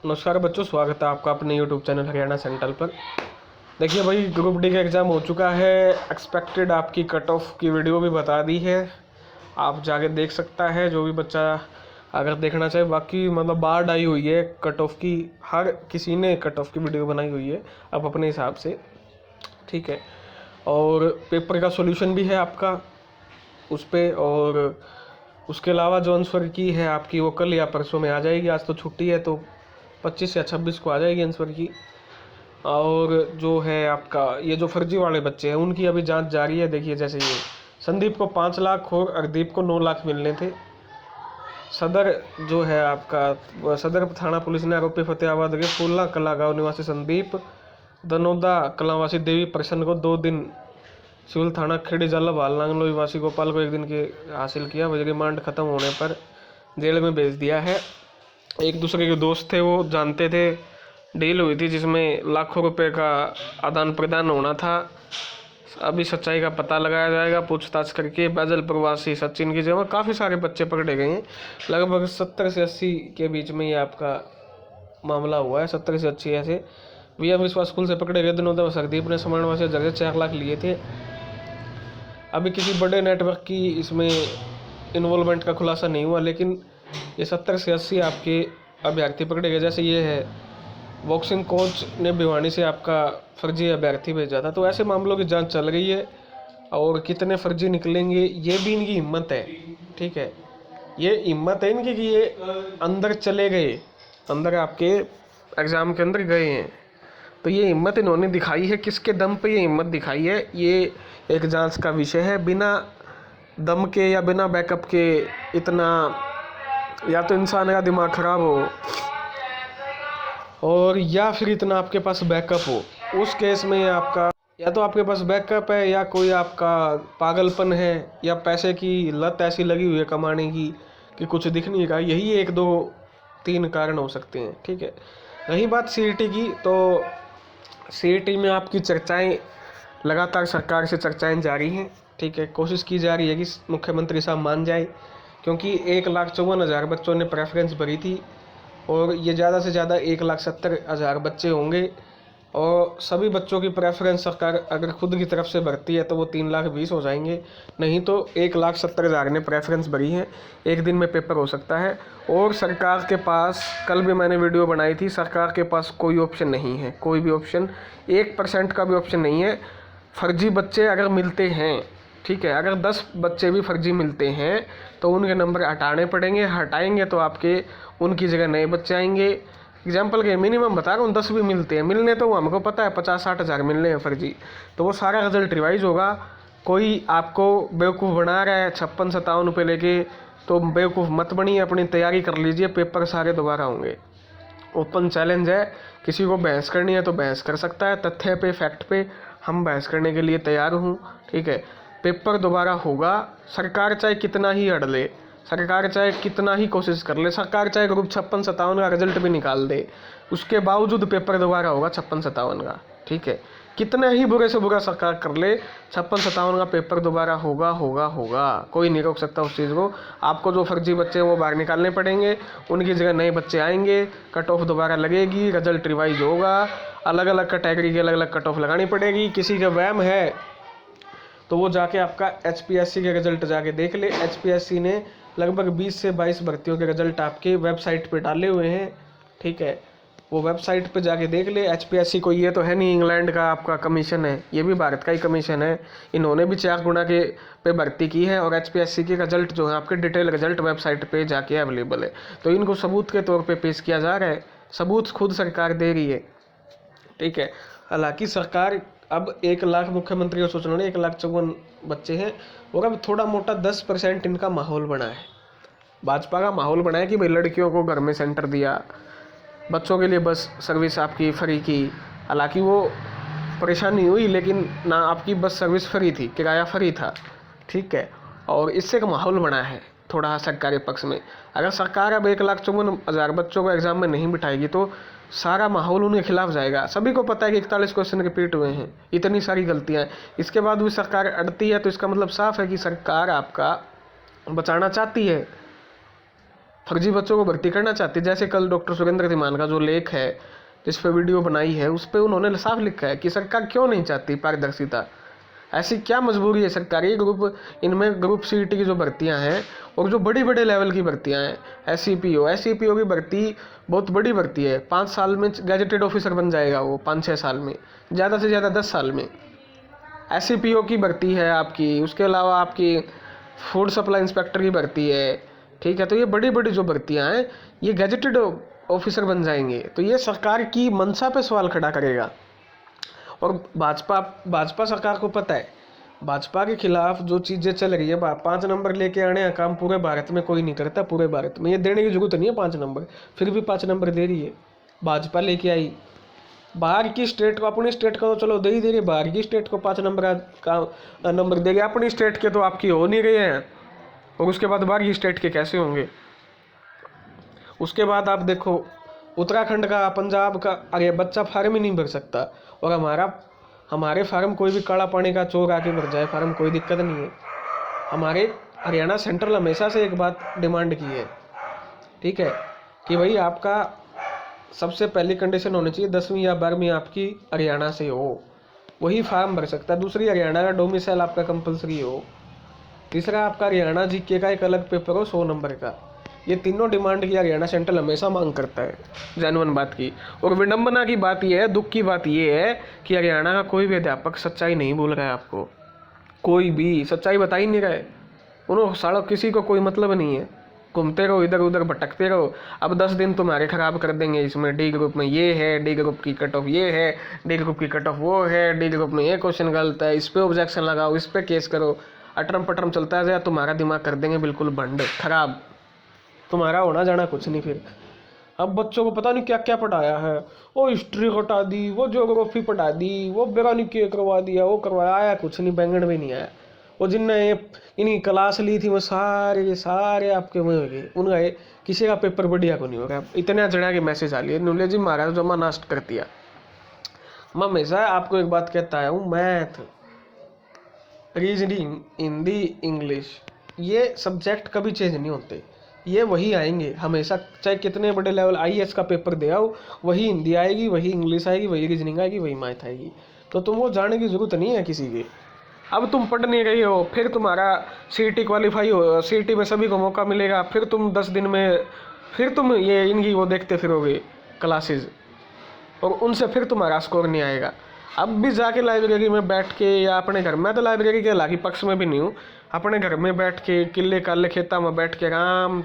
नमस्कार बच्चों, स्वागत है आपका अपने यूट्यूब चैनल हरियाणा सेंट्रल पर। देखिए भाई, ग्रुप डी का एग्ज़ाम हो चुका है। एक्सपेक्टेड आपकी कट ऑफ की वीडियो भी बता दी है, आप जाके देख सकता है जो भी बच्चा अगर देखना चाहे। बाकी मतलब बाढ़ आई हुई है कट ऑफ की, हर किसी ने कट ऑफ की वीडियो बनाई हुई है अब अपने हिसाब से, ठीक है। और पेपर का सॉल्यूशन भी है आपका उस पर, और उसके अलावा जो आंसर की है आपकी वो कल या परसों में आ जाएगी। आज तो छुट्टी है तो 25 या 26 को आ जाएगी आंसर की। और जो है आपका ये जो फर्जी वाले बच्चे हैं उनकी अभी जांच जारी है। देखिए जैसे ये संदीप को 5 लाख और अर्दीप को 9 लाख मिलने थे। सदर जो है आपका सदर थाना पुलिस ने आरोपी फतेहाबाद के फूलना कला गाँव निवासी संदीप दनोदा कलावासी देवी प्रसन्न को 2 दिन सिविल थाना खेड़ी जाला भालनांगलो निवासी गोपाल को 1 दिन के हासिल किया। वजह रिमांड खत्म होने पर जेल में भेज दिया है। एक दूसरे के दोस्त थे, वो जानते थे, डील हुई थी जिसमें लाखों रुपए का आदान प्रदान होना था। अभी सच्चाई का पता लगाया जाएगा पूछताछ करके। बैजल प्रवासी सचिन की जगह काफ़ी सारे बच्चे पकड़े गए हैं। लगभग 70 से 80 के बीच में ये आपका मामला हुआ है। 70 से 80 ऐसे वी विश्वास स्कूल से पकड़े गए दिनों सरदीप ने समानवासी जगह 4 लाख लिए थे। अभी किसी बड़े नेटवर्क की इसमें इन्वॉल्वमेंट का खुलासा नहीं हुआ, लेकिन ये 70 से 80 आपके अभ्यर्थी पकड़े गए। जैसे ये है बॉक्सिंग कोच ने भिवानी से आपका फर्जी अभ्यर्थी भेजा था। तो ऐसे मामलों की जांच चल रही है और कितने फर्जी निकलेंगे ये भी इनकी हिम्मत है, ठीक है। ये हिम्मत है इनकी कि ये अंदर चले गए, अंदर आपके एग्ज़ाम के अंदर गए हैं। तो ये हिम्मत इन्होंने दिखाई है, किसके दम पे ये हिम्मत दिखाई है ये एक जांच का विषय है। बिना दम के या बिना बैकअप के इतना, या तो इंसान का दिमाग खराब हो और या फिर इतना आपके पास बैकअप हो। उस केस में आपका या तो आपके पास बैकअप है या कोई आपका पागलपन है या पैसे की लत ऐसी लगी हुई है कमाने की कि कुछ दिख नहीं रहा। यही 1 2 3 कारण हो सकते हैं, ठीक है। रही बात सीईटी की, तो सीईटी में आपकी चर्चाएं लगातार सरकार से चर्चाएं जारी हैं, ठीक है। कोशिश की जा रही है कि मुख्यमंत्री साहब मान जाए, क्योंकि 1,54,000 बच्चों ने प्रेफरेंस भरी थी और ये ज़्यादा से ज़्यादा 1,70,000 बच्चे होंगे। और सभी बच्चों की प्रेफरेंस सरकार अगर खुद की तरफ से भरती है तो वो 3,20,000 हो जाएंगे, नहीं तो 1,70,000 ने प्रेफरेंस भरी है। 1 दिन में पेपर हो सकता है। और सरकार के पास, कल भी मैंने वीडियो बनाई थी, सरकार के पास कोई ऑप्शन नहीं है, कोई भी ऑप्शन 1% का भी ऑप्शन नहीं है। फर्जी बच्चे अगर मिलते हैं, ठीक है, अगर 10 बच्चे भी फर्जी मिलते हैं तो उनके नंबर हटाने पड़ेंगे। हटाएंगे तो आपके उनकी जगह नए बच्चे आएंगे। एग्जाम्पल के मिनिमम बता रहा हूँ, 10 भी मिलते हैं, मिलने तो हमको पता है 50-60 हज़ार मिलने हैं फर्जी, तो वो सारा रिजल्ट रिवाइज होगा। कोई आपको बेवकूफ़ बना रहा है 56-57 रुपये लेके, तो बेवकूफ़ मत बनिए, अपनी तैयारी कर लीजिए, पेपर सारे दोबारा होंगे। ओपन चैलेंज है, किसी को बहस करनी है तो बहस कर सकता है, तथ्य पे, फैक्ट पे हम बहस करने के लिए तैयार हूँ, ठीक है। पेपर दोबारा होगा, सरकार चाहे कितना ही अड़ ले, सरकार चाहे कितना ही कोशिश कर ले, सरकार चाहे ग्रुप 56-57 का रिजल्ट भी निकाल दे, उसके बावजूद पेपर दोबारा होगा 56-57 का, ठीक है। कितना ही बुरे से बुरा सरकार कर ले, 56-57 का पेपर दोबारा होगा होगा होगा, कोई नहीं रोक सकता उस चीज़ को। आपको जो फर्जी बच्चे हैं वो बाहर निकालने पड़ेंगे, उनकी जगह नए बच्चे आएंगे, कट ऑफ दोबारा लगेगी, रिजल्ट रिवाइज होगा, अलग अलग कैटेगरी की अलग अलग कट ऑफ लगानी पड़ेगी। किसी का वहम है तो वो जाके आपका HPSC के रिजल्ट जाके देख ले। HPSC ने लगभग 20 से 22 भर्तियों के रिजल्ट आपके वेबसाइट पे डाले हुए हैं, ठीक है। वो वेबसाइट पे जाके देख ले। HPSC को ये तो है नहीं इंग्लैंड का आपका कमीशन है, ये भी भारत का ही कमीशन है। इन्होंने भी 4 गुना के पे भर्ती की है और HPSC के रिजल्ट जो है आपके डिटेल रिजल्ट वेबसाइट पे जाके अवेलेबल है। तो इनको सबूत के तौर पे पेश किया जा रहा है, सबूत खुद सरकार दे रही है, ठीक है। हालांकि सरकार अब 1 लाख मुख्यमंत्री को सोचना नहीं, 1,54,000 बच्चे हैं और अब थोड़ा मोटा 10% इनका माहौल बना है, भाजपा का माहौल बना है कि भाई लड़कियों को घर में सेंटर दिया, बच्चों के लिए बस सर्विस आपकी फ्री की। हालांकि वो परेशानी हुई, लेकिन ना आपकी बस सर्विस फ्री थी, किराया फ्री था, ठीक है। और इससे एक माहौल बना है थोड़ा सरकारी पक्ष में। अगर सरकार अब 1,54,000 बच्चों को एग्जाम में नहीं बिठाएगी तो सारा माहौल उनके खिलाफ जाएगा। सभी को पता है कि 41 क्वेश्चन रिपीट हुए हैं, इतनी सारी गलतियां हैं, इसके बाद भी सरकार अड़ती है, तो इसका मतलब साफ है कि सरकार आपका बचाना चाहती है। फर्जी बच्चों को भर्ती करना चाहती है। जैसे कल डॉक्टर सुरेंद्र धीमान का जो लेख है जिस पे वीडियो बनाई है उस पर उन्होंने साफ लिखा है कि सरकार क्यों नहीं चाहती पारदर्शिता, ऐसी क्या मजबूरी है सरकारी ग्रुप, इनमें ग्रुप सीईटी की जो भर्तियां हैं और जो बड़ी बड़े लेवल की भर्तियां हैं, एससीपीओ की भर्ती बहुत बड़ी भर्ती है। 5 साल में गैजेटेड ऑफिसर बन जाएगा वो, 5-6 साल में, ज़्यादा से ज़्यादा 10 साल में। एससीपीओ की भर्ती है आपकी, उसके अलावा आपकी फूड सप्लाई इंस्पेक्टर की भर्ती है, ठीक है। तो ये बड़ी बड़ी जो भर्तियां हैं ये गैजेटेड ऑफिसर बन जाएंगे, तो ये सरकार की मंशा पे सवाल खड़ा करेगा। और भाजपा सरकार को पता है भाजपा के खिलाफ जो चीज़ें चल रही है, 5 नंबर लेके आने का काम पूरे भारत में कोई नहीं करता, पूरे भारत में ये देने की जरूरत नहीं है 5 नंबर, फिर भी 5 नंबर दे रही है, भाजपा लेके आई। बाहर की स्टेट को, अपनी स्टेट को तो चलो दे ही दे रही, बाहर की स्टेट को 5 नंबर का नंबर देगी, अपनी स्टेट के तो आपकी हो नहीं रहे हैं, और उसके बाद बाहर की स्टेट के कैसे होंगे। उसके बाद आप देखो उत्तराखंड का, पंजाब का, अरे बच्चा फार्म ही नहीं भर सकता, और हमारे फार्म कोई भी काला पानी का चोर आके भर जाए फार्म, कोई दिक्कत नहीं है। हमारे हरियाणा सेंट्रल हमेशा से एक बात डिमांड की है, ठीक है, कि भाई आपका सबसे पहली कंडीशन होनी चाहिए 10वीं या 12वीं आपकी हरियाणा से हो, वही फार्म भर सकता है। दूसरी, हरियाणा का डोमिसाइल आपका कंपलसरी हो। तीसरा, आपका हरियाणा जीके का एक अलग पेपर हो 100 नंबर का। ये तीनों डिमांड की हरियाणा सेंट्रल हमेशा मांग करता है, जेन्युइन बात की। और विडंबना की बात यह है, दुख की बात यह है कि हरियाणा का कोई भी अध्यापक सच्चाई नहीं बोल रहा है आपको, कोई भी सच्चाई बता ही नहीं रहा है। उन्होंने सालों किसी को कोई मतलब नहीं है, घूमते रहो इधर उधर, भटकते रहो। अब 10 दिन तुम्हारे खराब कर देंगे इसमें, डी ग्रुप में ये है, डी ग्रुप की कट ऑफ ये है, डी ग्रुप की कट ऑफ वो है, डी ग्रुप में ये क्वेश्चन गलत है, इस पर ऑब्जेक्शन लगाओ, इस पर केस करो, अटरम पटरम चलता है, तुम्हारा दिमाग कर देंगे बिल्कुल भंड खराब, तुम्हारा होना जाना कुछ नहीं। फिर अब बच्चों को पता नहीं क्या क्या पढ़ाया है, वो हिस्ट्री हटा दी, वो ज्योग्राफी पढ़ा दी, वो बेगानी के करवा दिया, वो करवाया, आया कुछ नहीं, बैंगन भी नहीं आया। वो जिनने इन्हीं क्लास ली थी वो सारे आपके में हो गए, उनका किसी का पेपर बढ़िया को नहीं होगा। इतने जना के मैसेज आ लिए, नूले जी महाराज जमा नास्ट कर दिया। मैं हमेशा आपको एक बात कहता है हूँ, मैथ, रीजनिंग, हिंदी, इंग्लिश, ये सब्जेक्ट कभी चेंज नहीं होते, ये वही आएंगे हमेशा, चाहे कितने बड़े लेवल आईएएस का पेपर दे आओ, वही हिंदी आएगी, वही इंग्लिश आएगी, वही रीजनिंग आएगी, वही मैथ आएगी। तो तुम वो जाने की जरूरत नहीं है किसी की। अब तुम पढ़ नहीं रही हो, फिर तुम्हारा सीईटी क्वालिफाई हो, सीईटी में सभी को मौका मिलेगा, फिर तुम 10 दिन में फिर तुम ये इनकी वो देखते फिरोगे क्लासेस, और उनसे फिर तुम्हारा स्कोर नहीं आएगा। अब भी जाके लाइब्रेरी में बैठ के, या अपने घर में, तो लाइब्रेरी के हालांकि पक्ष में भी नहीं हूँ, अपने घर में बैठ के, किले काले खेता में बैठ के आराम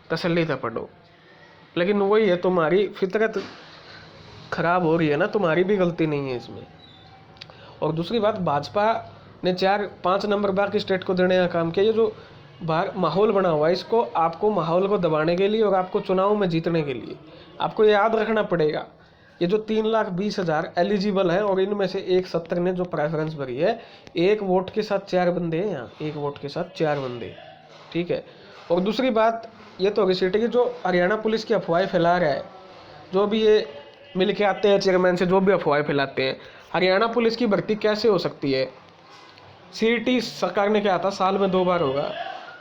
तसल्ली से पढ़ो। लेकिन वही है, तुम्हारी फितरत खराब हो रही है ना, तुम्हारी भी गलती नहीं है इसमें। और दूसरी बात, भाजपा ने 4-5 नंबर बाकी स्टेट को देने का काम किया। ये जो बाहर माहौल बना हुआ है, इसको आपको माहौल को दबाने के लिए और आपको चुनाव में जीतने के लिए आपको याद रखना पड़ेगा, ये जो 3,20,000 एलिजिबल है और इनमें से एक 70 ने जो प्रेफरेंस भरी है, 1 वोट के साथ 4 बंदे हैं यहाँ, 1 वोट के साथ 4 बंदे, ठीक है। और दूसरी बात ये तो होगी सीट की जो हरियाणा पुलिस की अफवाहें फैला रहा है, जो भी ये मिल के आते हैं चेयरमैन से, जो भी अफवाहें फैलाते हैं, हरियाणा पुलिस की भर्ती कैसे हो सकती है। सीईटी सरकार ने क्या था, साल में 2 बार होगा।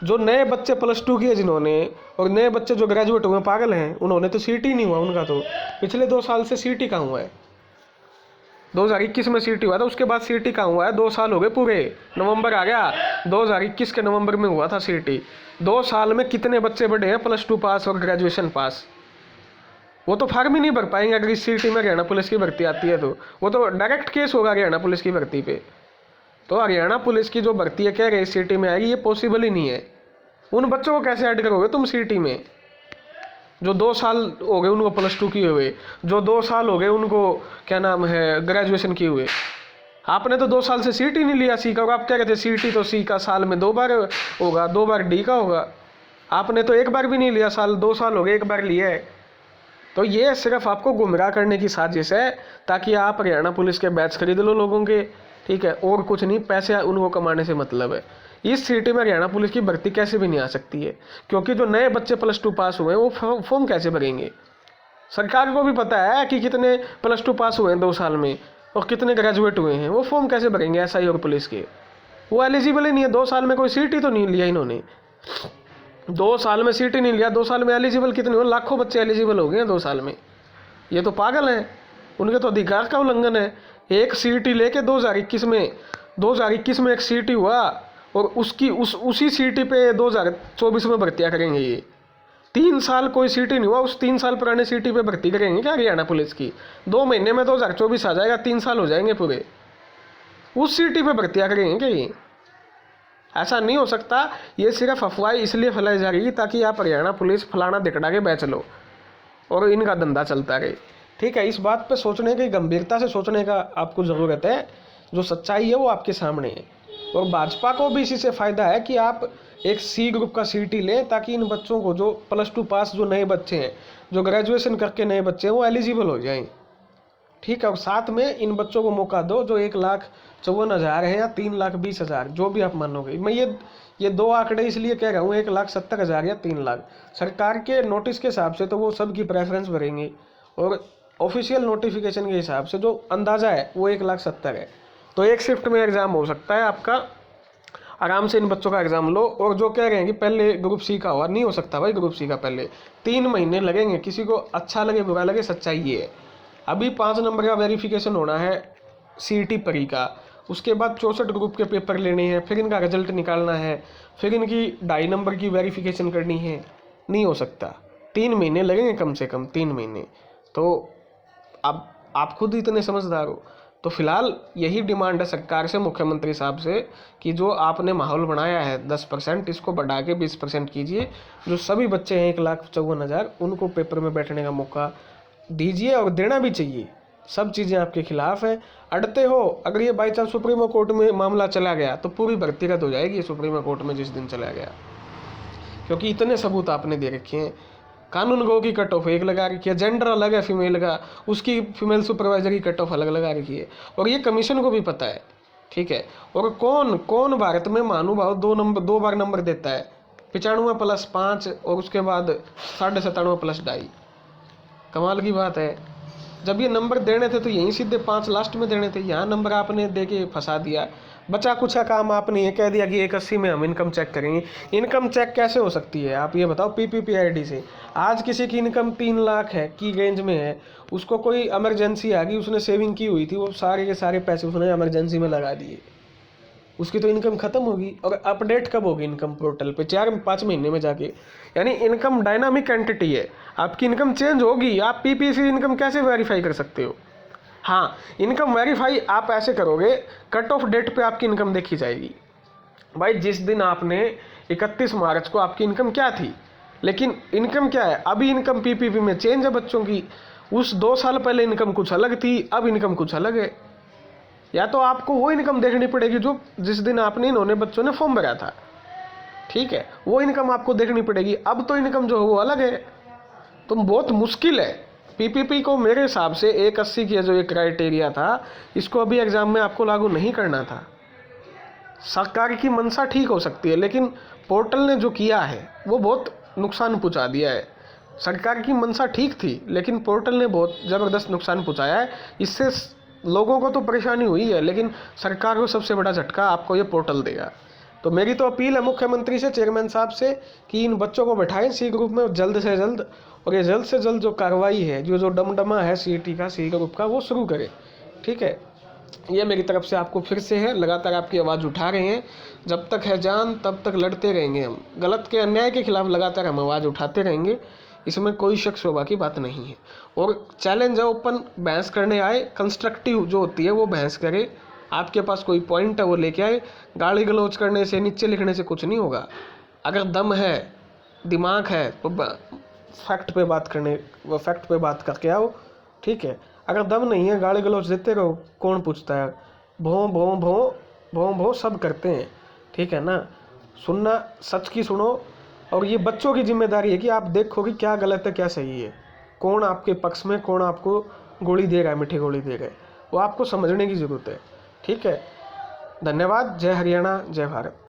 जो नए बच्चे +2 किए जिन्होंने, और नए बच्चे जो ग्रेजुएट हुए पागल हैं, उन्होंने तो सीईटी नहीं हुआ उनका, तो पिछले 2 साल से सीईटी कहाँ हुआ है। 2021 में सीईटी हुआ था, उसके बाद सीईटी कहाँ हुआ है, 2 साल हो गए पूरे, नवंबर आ गया, 2021 के नवंबर में हुआ था सीईटी। 2 साल में कितने बच्चे बढ़े हैं +2 पास और ग्रेजुएशन पास, वो तो फार्म ही नहीं भर पाएंगे अगर इस सीईटी में हरियाणा पुलिस की भर्ती आती है, तो वो तो डायरेक्ट केस होगा हरियाणा पुलिस की भर्ती पे। तो हरियाणा पुलिस की जो भर्ती है क्या रही सीईटी में आएगी, ये पॉसिबल ही नहीं है। उन बच्चों को कैसे ऐड करोगे तुम सीईटी में, जो 2 साल हो गए उनको +2 किए हुए, जो 2 साल हो गए उनको क्या नाम है ग्रेजुएशन किए हुए। आपने तो 2 साल से सीईटी नहीं लिया सी का, और आप क्या कहते हैं सीईटी तो सी का साल में 2 बार होगा, 2 बार डी का होगा। आपने तो 1 बार भी नहीं लिया, 2 साल हो गए 1 बार लिया है। तो ये सिर्फ आपको गुमराह करने की साजिश है, ताकि आप हरियाणा पुलिस के बैच खरीद लो लोगों के, ठीक है, और कुछ नहीं, पैसे उनको कमाने से मतलब है। इस सीटी में हरियाणा पुलिस की भर्ती कैसे भी नहीं आ सकती है, क्योंकि जो नए बच्चे +2 पास हुए हैं वो फॉर्म कैसे भरेंगे। सरकार को भी पता है कि कितने +2 पास हुए हैं 2 साल में और कितने ग्रेजुएट हुए हैं, वो फॉर्म कैसे भरेंगे एसआई और पुलिस के। वो एलिजिबल ही नहीं है, 2 साल में कोई सीटी तो नहीं लिया इन्होंने। 2 साल में सीट ही नहीं लिया, 2 साल में एलिजिबल कितने हो, लाखों बच्चे एलिजिबल हो गए हैं 2 साल में। ये तो पागल हैं, उनके तो अधिकार का उल्लंघन है। एक सीटी लेके 2021 में एक सीटी हुआ और उसकी उसी सीटी पे 2024 में भर्तियाँ करेंगे। ये 3 साल कोई सीटी नहीं हुआ, उस 3 साल पुराने सीटी पे भर्ती करेंगे क्या हरियाणा पुलिस की? 2 महीने में 2024 आ जाएगा, 3 साल हो जाएंगे पूरे, उस सीटी पे भर्तियाँ करेंगे क्या ये? ऐसा नहीं हो सकता। ये सिर्फ अफवाह इसलिए फैलाई जा रही है ताकि आप हरियाणा पुलिस फलाना दिखड़ा के बेच लो और इनका धंधा चलता रहे। ठीक है, इस बात पे सोचने की, गंभीरता से सोचने का आपको ज़रूरत है। जो सच्चाई है वो आपके सामने है। और भाजपा को भी इसी से फ़ायदा है कि आप एक सी ग्रुप का सीटी लें ताकि इन बच्चों को, जो +2 पास जो नए बच्चे हैं, जो ग्रेजुएशन करके नए बच्चे हैं, वो एलिजिबल हो जाएं। ठीक है, और साथ में इन बच्चों को मौका दो जो 1,54,000 है या 3,20,000, जो भी आप मानोगे। मैं ये 2 आंकड़े इसलिए कह रहा हूँ, 1,70,000 या 3 लाख। सरकार के नोटिस के हिसाब से तो वो सबकी प्रेफरेंस भरेंगे, और ऑफिशियल नोटिफिकेशन के हिसाब से जो अंदाज़ा है वो 1,70,000 है। तो एक शिफ्ट में एग्ज़ाम हो सकता है आपका, आराम से इन बच्चों का एग्ज़ाम लो। और जो कह रहे हैं कि पहले ग्रुप सी का हुआ, नहीं हो सकता भाई ग्रुप सी का पहले 3 महीने लगेंगे। किसी को अच्छा लगे बुरा लगे, सच्चाई ये है। अभी 5 नंबर का वेरिफिकेशन होना है सीईटी परी का, उसके बाद 64 ग्रुप के पेपर लेने हैं, फिर इनका रिजल्ट निकालना है, फिर इनकी 2.5 नंबर की वेरिफिकेशन करनी है। नहीं हो सकता, 3 महीने लगेंगे कम से कम, 3 महीने। तो अब आप खुद इतने समझदार हो, तो फिलहाल यही डिमांड है सरकार से, मुख्यमंत्री साहब से, कि जो आपने माहौल बनाया है 10%, इसको बढ़ा के 20% कीजिए। जो सभी बच्चे हैं 1,54,000, उनको पेपर में बैठने का मौका दीजिए, और देना भी चाहिए। सब चीज़ें आपके खिलाफ हैं, अड़ते हो। अगर ये बाई चांस सुप्रीम कोर्ट में मामला चला गया तो पूरी भर्ती रद्द हो जाएगी सुप्रीम कोर्ट में जिस दिन चला गया, क्योंकि इतने सबूत आपने दे रखे हैं। कानून गो की कट ऑफ एक लगा रखी है, जेंडर अलग है फीमेल का, उसकी फीमेल सुपरवाइजर की कट ऑफ अलग लगा रखी है, और ये कमीशन को भी पता है। ठीक है, और कौन कौन भारत में महानुभाव 2 बार नंबर देता है? 95+5 और उसके बाद 97.5+2.5। कमाल की बात है। जब ये नंबर देने थे तो यहीं सीधे 5 लास्ट में देने थे, यहाँ नंबर आपने दे के फंसा दिया। बचा कुछ काम आपने ये कह दिया कि 180 में हम इनकम चेक करेंगे। इनकम चेक कैसे हो सकती है आप ये बताओ? PPPID से। आज किसी की इनकम 3 लाख है की रेंज में है, उसको कोई इमरजेंसी आ गई, उसने सेविंग की हुई थी, वो सारे के सारे पैसे उसने इमरजेंसी में लगा दिए, उसकी तो इनकम खत्म होगी। और अपडेट कब होगी इनकम पोर्टल पे? 4-5 महीने में जाके। यानी इनकम डायनामिक एंटिटी है, आपकी इनकम चेंज होगी। आप PPP से इनकम कैसे वेरीफाई कर सकते हो? हाँ, इनकम वेरीफाई आप ऐसे करोगे, कट ऑफ डेट पे आपकी इनकम देखी जाएगी। भाई जिस दिन आपने 31 मार्च को आपकी इनकम क्या थी, लेकिन इनकम क्या है अभी? इनकम PPP में चेंज है बच्चों की। उस 2 साल पहले इनकम कुछ अलग थी, अब इनकम कुछ अलग है। या तो आपको वो इनकम देखनी पड़ेगी जो जिस दिन आपने इन्होंने बच्चों ने फॉर्म भरा था। ठीक है, वो इनकम आपको देखनी पड़ेगी। अब तो इनकम जो है वो अलग है, तो बहुत मुश्किल है। PPP को मेरे हिसाब से 180 की जो ये क्राइटेरिया था, इसको अभी एग्जाम में आपको लागू नहीं करना था। सरकार की मंशा ठीक हो सकती है, लेकिन पोर्टल ने जो किया है वो बहुत नुकसान पहुंचा दिया है। सरकार की मंशा ठीक थी, लेकिन पोर्टल ने बहुत ज़बरदस्त नुकसान पहुंचाया है। इससे लोगों को तो परेशानी हुई है, लेकिन सरकार को सबसे बड़ा झटका आपको ये पोर्टल देगा। तो मेरी तो अपील है मुख्यमंत्री से, चेयरमैन साहब से, कि इन बच्चों को बैठाएं सी ग्रुप में जल्द से जल्द, और ये जल्द से जल्द जो कार्रवाई है, जो डमडमा है सीईटी का, सी ग्रुप का, वो शुरू करें। ठीक है, ये मेरी तरफ से आपको फिर से है। लगातार आपकी आवाज़ उठा रहे हैं, जब तक है जान तब तक लड़ते रहेंगे हम। गलत के अन्याय के खिलाफ लगातार हम आवाज़ उठाते रहेंगे, इसमें कोई शक शोभा की बात नहीं है। और चैलेंज है ओपन, बहस करने आए, कंस्ट्रक्टिव जो होती है वो बहस करे। आपके पास कोई पॉइंट है वो लेके आए। गाली गलौज करने से, नीचे लिखने से कुछ नहीं होगा। अगर दम है, दिमाग है, तो फैक्ट पे बात करके आओ। ठीक है, अगर दम नहीं है, गाली गलौज देते रहो, कौन पूछता है? भों भों भों भों भों सब करते हैं। ठीक है ना, सुनना सच की सुनो। और ये बच्चों की जिम्मेदारी है कि आप देखो कि क्या गलत है क्या सही है, कौन आपके पक्ष में, कौन आपको गोली दे रहा है, मीठी गोली दे रहा है, वो आपको समझने की ज़रूरत है। ठीक है, धन्यवाद। जय हरियाणा, जय भारत।